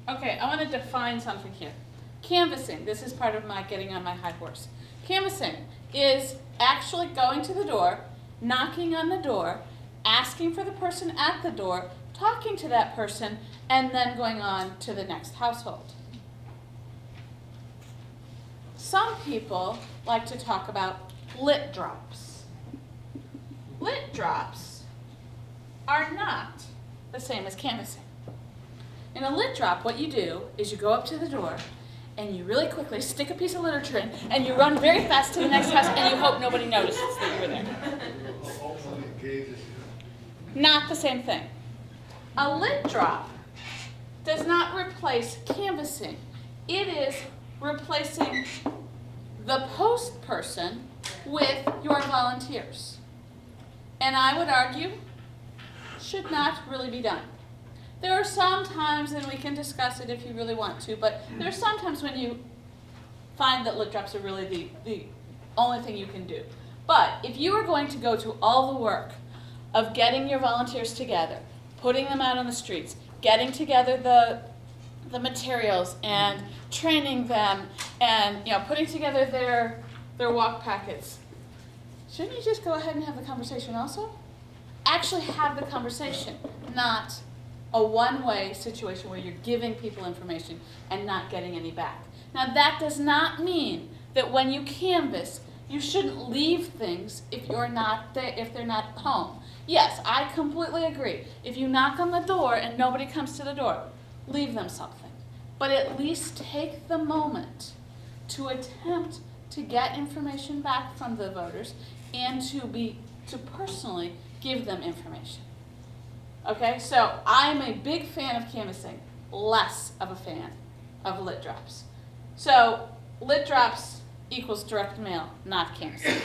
Okay, I want to define something here. Canvassing, this is part of my getting on my high horse. Canvassing is actually going to the door, knocking on the door, asking for the person at the door, talking to that person, and then going on to the next household. Some people like to talk about lit drops. Lit drops are not the same as canvassing. In a lit drop, what you do is you go up to the door and you really quickly stick a piece of literature in and you run very fast to the next house and you hope nobody notices that you were there. Not the same thing. A lit drop does not replace canvassing. It is replacing the post person with your volunteers. And I would argue, should not really be done. There are some times, and we can discuss it if you really want to, but there are some times when you find that lit drops are really the only thing you can do. But if you are going to go to all the work of getting your volunteers together, putting them out on the streets, getting together the materials and training them and putting together their walk packets, shouldn't you just go ahead and have the conversation also? Actually have the conversation, not a one-way situation where you're giving people information and not getting any back. Now that does not mean that when you canvass, you shouldn't leave things if you're not there, if they're not home. Yes, I completely agree. If you knock on the door and nobody comes to the door, leave them something. But at least take the moment to attempt to get information back from the voters and to personally give them information. Okay, so I'm a big fan of canvassing, less of a fan of lit drops. So lit drops equals direct mail, not canvassing.